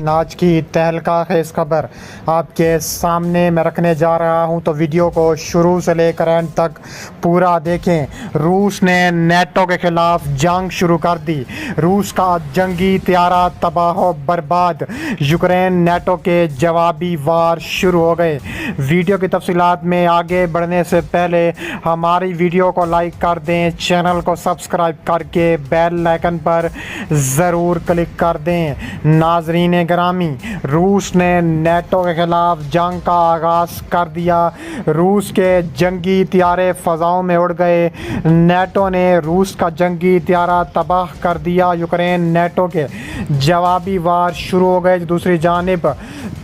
आज की तहलका खेज़ खबर आपके सामने मैं रखने जा रहा हूं, तो वीडियो को शुरू से लेकर एंड तक पूरा देखें। रूस ने नेटो के खिलाफ जंग शुरू कर दी। रूस का जंगी त्यारा तबाह बर्बाद। यूक्रेन नेटो के जवाबी वार शुरू हो गए। वीडियो की तफसीलात में आगे बढ़ने से पहले हमारी वीडियो को लाइक कर दें, चैनल को सब्सक्राइब करके बेल आइकन पर ज़रूर क्लिक कर दें। नाज़रीन ग्रामी, रूस ने नेटो के खिलाफ जंग का आगाज़ कर दिया। रूस के जंगी त्यारे फ़ज़ाओं में उड़ गए। नेटो ने रूस का जंगी त्यारा तबाह कर दिया। यूक्रेन नेटो के जवाबी वार शुरू हो गए। दूसरी जानिब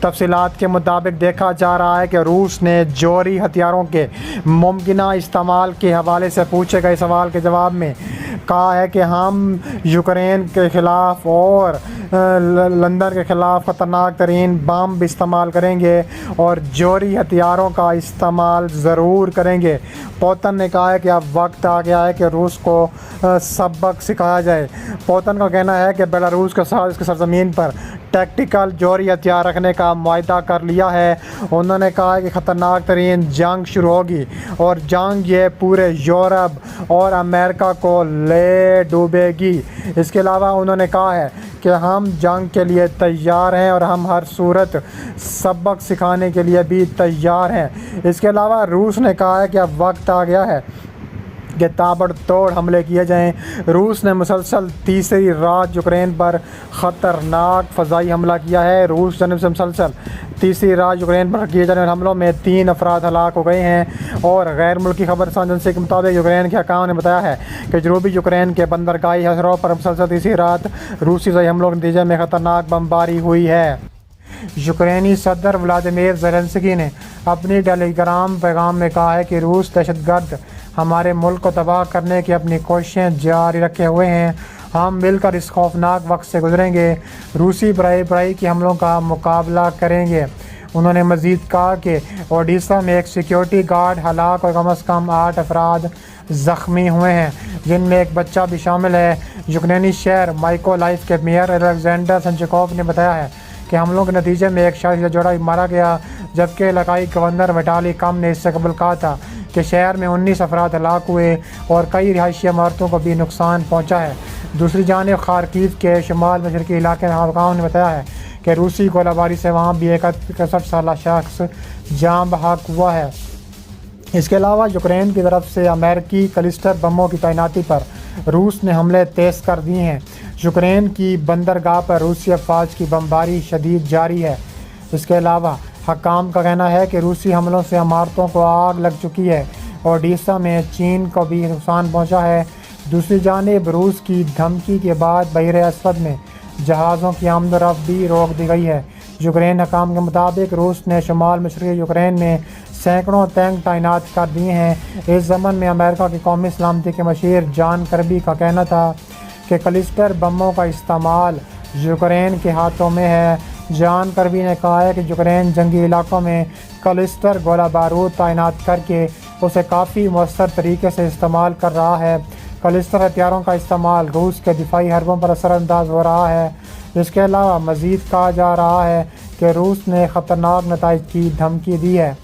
तफसीलात के मुताबिक देखा जा रहा है कि रूस ने जौहरी हथियारों के मुमकिना इस्तेमाल के हवाले से पूछे गए सवाल के जवाब में कहा है कि हम यूक्रेन के ख़िलाफ़ और लंदन के ख़िलाफ़ ख़तरनाक तरीन बम इस्तेमाल करेंगे और जौहरी हथियारों का इस्तेमाल ज़रूर करेंगे। पुतिन ने कहा है कि अब वक्त आ गया है कि रूस को सबक सिखाया जाए। पुतिन का कहना है कि बेलारूस के साथ इसकी सरजमीन पर टैक्टिकल जौहरी हथियार रखने का मुआहदा कर लिया है। उन्होंने कहा है कि ख़तरनाक तरीन जंग शुरू होगी और जंग ये पूरे यूरोप और अमेरिका को ले डूबेगी। इसके अलावा उन्होंने कहा है कि हम जंग के लिए तैयार हैं और हम हर सूरत सबक सिखाने के लिए भी तैयार हैं। इसके अलावा रूस ने कहा है कि अब वक्त आ गया है कि ताबड़तोड़ हमले किए जाएं। रूस ने मुसलसल तीसरी रात यूक्रेन पर ख़तरनाक फ़ज़ाई हमला किया है। रूस जानब से मुसलसल तीसरी रात यूक्रेन पर किए जाने वाले हमलों में 3 अफराद हलाक हो गए हैं। और गैर मुल्की खबर एजेंसी के मुताबिक यूक्रेन के हकाम ने बताया है कि जनूबी यूक्रेन के बंदरगाही शहरों पर मुसलसल तीसरी रात रूसी फ़ज़ाई हमलों के नतीजे में ख़तरनाक बमबारी हुई है। यूक्रेनी सदर व्लादिमीर ज़ेलेंस्की ने अपनी टेलीग्राम पैगाम में कहा है कि रूस दहशतगर्द हमारे मुल्क को तबाह करने की अपनी कोशिशें जारी रखे हुए हैं। हम मिलकर इस खौफनाक वक्त से गुजरेंगे। रूसी बराई के हमलों का मुकाबला करेंगे। उन्होंने मज़ीद कहा कि ओडिशा में एक सिक्योरिटी गार्ड हलाक और कम अज़ कम 8 अफराद ज़ख्मी हुए हैं, जिनमें एक बच्चा भी शामिल है। यूक्रेनी शहर माइकोलाइव के मेयर अलेक्जेंडर संचिकोव ने बताया है कि हमलों के नतीजे में एक शख्स जोड़ा मारा गया, जबकि इलाकाई गवर्नर विटाली कम ने इससे कबल कहा था कि शहर में 19 अफराद हलाक हुए और कई रिहायशी इमारतों को भी नुकसान पहुँचा है। दूसरी जानिब खार्किव के शुमाल मशरकी इलाके में हकाम ने बताया है कि रूसी गोलाबारी से वहाँ भी एक 61 साल शख्स जान बहक हुआ है। इसके अलावा यूक्रेन की तरफ से अमेरिकी क्लस्टर बमों की तैनाती पर रूस ने हमले तेज़ कर दिए हैं। यूक्रेन की बंदरगाह पर रूसी अफवाज की बमबारी शदीद जारी है। इसके अलावा हकाम का कहना है कि रूसी हमलों से इमारतों को आग लग चुकी है और ओडिशा में चीन को भी नुकसान पहुंचा है। दूसरी जानिब रूस की धमकी के बाद बहरे अस्वद में जहाज़ों की आमदोरफ्त भी रोक दी गई है। यूक्रेन हकाम के मुताबिक रूस ने शुमाल मशरक़ी यूक्रेन में सैकड़ों टैंक तैनात कर दिए हैं। इस ज़मन में अमेरिका की कौमी सलामती के मशीर जॉन कर्बी का कहना था कि क्लस्टर बमों का इस्तेमाल यूक्रेन के हाथों में है। जॉन कर्बी ने कहा है कि यूक्रेन जंगी इलाकों में क्लस्टर गोला बारूद तैनात करके उसे काफ़ी मौसर तरीके से इस्तेमाल कर रहा है। क्लस्टर हथियारों का इस्तेमाल रूस के दिफाई हरबों पर असरअंदाज हो रहा है। इसके अलावा मज़ीद कहा जा रहा है कि रूस ने ख़तरनाक नताइज की धमकी दी है।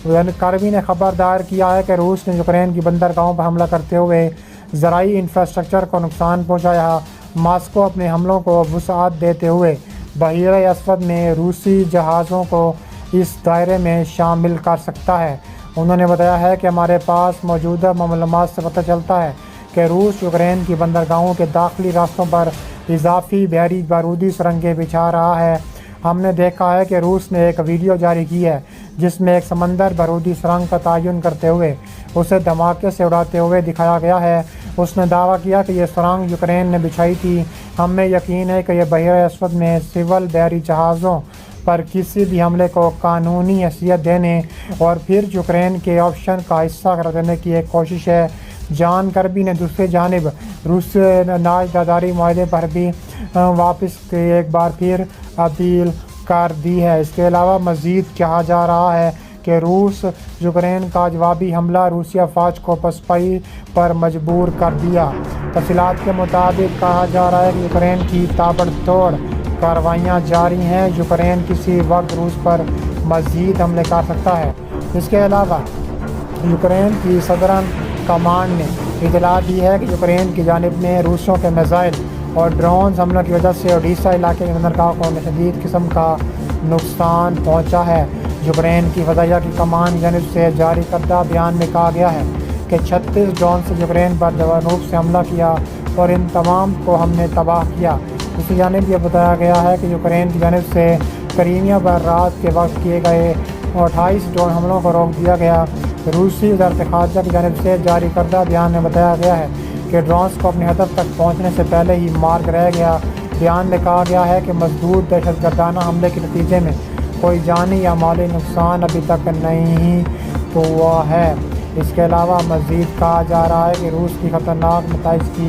कर्बी ने खबरदार किया है कि रूस ने यूक्रेन की बंदरगाहों पर हमला करते हुए ज़राई इंफ्रास्ट्रक्चर को नुकसान पहुँचाया। मास्को अपने हमलों को वुसाअत देते हुए बहरे अस्वद में रूसी जहाज़ों को इस दायरे में शामिल कर सकता है। उन्होंने बताया है कि हमारे पास मौजूदा मालूमात से पता चलता है कि रूस यूक्रेन की बंदरगाहों के दाखिली रास्तों पर इजाफी बहरी बारूदी सुरंगें बिछा रहा है। हमने देखा है कि रूस ने एक वीडियो जारी की है जिसमें एक समंदर बारूदी सुरंग का तयन करते हुए उसे धमाके से उड़ाते हुए दिखाया गया है। उसने दावा किया कि यह सुरंग यूक्रेन ने बिछाई थी। हमें यकीन है कि यह बहरे अस्वद में सिविल बहरी जहाज़ों पर किसी भी हमले को कानूनी हैसियत देने और फिर यूक्रेन के ऑप्शन का हिस्सा कर देने की एक कोशिश है। जॉन कर्बी ने दूसरी जानिब रूस नाजदारी माहदे पर भी वापस एक बार फिर अपील कर दी है। इसके अलावा मज़ीद कहा जा रहा है कि रूस यूक्रेन का जवाबी हमला रूसी अफवाज को पसपाई पर मजबूर कर दिया। तफसीलात के मुताबिक कहा जा रहा है कि यूक्रेन की ताबड़तोड़ कार्रवाइयाँ जारी हैं। यूक्रेन किसी वक्त रूस पर मज़ीद हमले कर सकता है। इसके अलावा यूक्रेन की सदरन कमांड ने इतला दी है कि यूक्रेन की जानिब में रूसियों के मिसाइल और ड्रोन हमलों की वजह से ओडिशा इलाके के बंदरगाह को शदीद किस्म का नुकसान पहुँचा है। यूक्रेन की फ़ज़ाइया की कमान की जानिब से जारी करदा बयान में कहा गया है कि 36 ड्रोन से यूक्रेन पर जवानूब से हमला किया और इन तमाम को हमने तबाह किया। इसी जानिब यह बताया गया है कि यूक्रेन की जानिब से क्रीमिया पर रात के वक्त किए गए 28 ड्रोन हमलों को रोक दिया गया। रूसी वज़ारत ख़ारजा की जानिब से जारी करदा बयान में बताया गया है कि ड्रोन्स को अपने हदफ तक पहुँचने से पहले ही मार्ग रह गया। बयान में कहा गया है कि मजबूत दहशतगर्दाना हमले के नतीजे में कोई जानी या माली नुकसान अभी तक नहीं हुआ है। इसके अलावा मज़ीद कहा जा रहा है कि रूस की ख़तरनाक नताइज की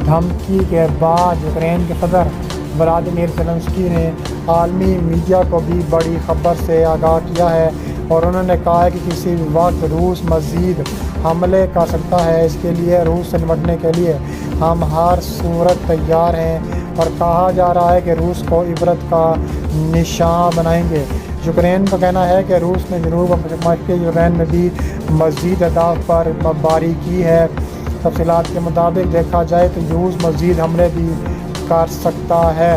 धमकी के बाद यूक्रेन के सदर व्लादिमीर ज़ेलेंस्की ने आलमी मीडिया को भी बड़ी खबर से आगाह किया है और उन्होंने कहा है कि किसी भी वक्त रूस मज़ीद हमले कर सकता है। इसके लिए रूस से निपटने के लिए हम हर सूरत तैयार हैं और कहा जा रहा है कि रूस को इबरत का निशान बनाएंगे। यूक्रेन का कहना है कि रूस ने जनूब और मशरक़ी यूक्रेन में भी मज़ीद अहदाफ पर बमबारी की है। तफसीलात के मुताबिक देखा जाए तो रूस मज़ीद हमले भी कर सकता है।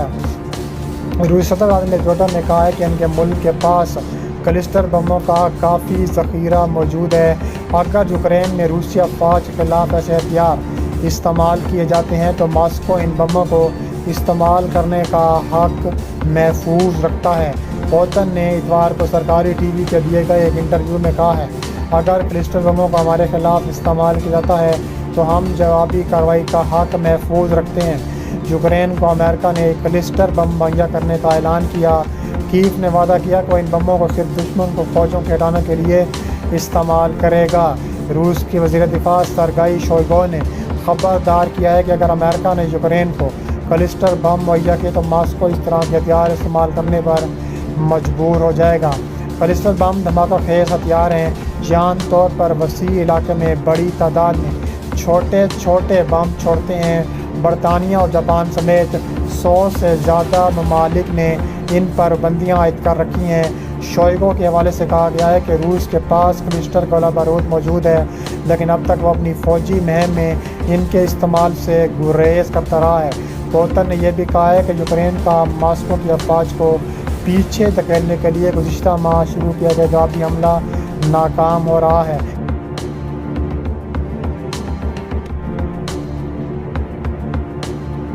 रूस सदर व्लादिमीर पुतिन ने कहा है कि इनके मुल्क के पास क्लस्टर बमों का काफ़ी ज़ख़ीरा मौजूद है। अगर यूक्रेन में रूसी अफ़वाज के खिलाफ ऐसे हथियार इस्तेमाल किए जाते हैं तो मॉस्को इन बमों को इस्तेमाल करने का हक महफूज रखता है। पुतिन ने इतवार को सरकारी टीवी के दिए गए एक इंटरव्यू में कहा है, अगर क्लस्टर बमों का हमारे खिलाफ इस्तेमाल किया जाता है तो हम जवाबी कार्रवाई का हक महफूज रखते हैं। यूक्रेन को अमेरिका ने क्लस्टर बम मुहैया करने का ऐलान किया। कीव ने वादा किया कि वह इन बमों को सिर्फ दुश्मन को फौजों के हटाने के लिए इस्तेमाल करेगा। रूस की वज़ीर दिफा सरगई शोइगु ने खबरदार किया है कि अगर अमेरिका ने यूक्रेन को क्लस्टर बम मुहैया किए तो मॉस्को इस तरह के हथियार इस्तेमाल करने पर मजबूर हो जाएगा। क्लस्टर बम धमाका खेज हथियार हैं जो आम तौर पर वसी इलाके में बड़ी तादाद में छोटे छोटे बम छोड़ते हैं। बरतानिया और जापान समेत 100 से ज़्यादा ममालिक ने इन पर बंदियाँ आयद कर रखी हैं। शोइगु के हवाले से कहा गया है कि रूस के पास क्लस्टर गोला बारूद मौजूद है, लेकिन अब तक वो अपनी फ़ौजी मुहिम में इनके इस्तेमाल से गुरेज करता रहा है। पुतिन ने यह भी कहा है कि यूक्रेन का मॉस्को की अफवाज को पीछे धकेलने के लिए गुज़िश्ता माह शुरू किया गया जवाबी हमला नाकाम हो रहा है।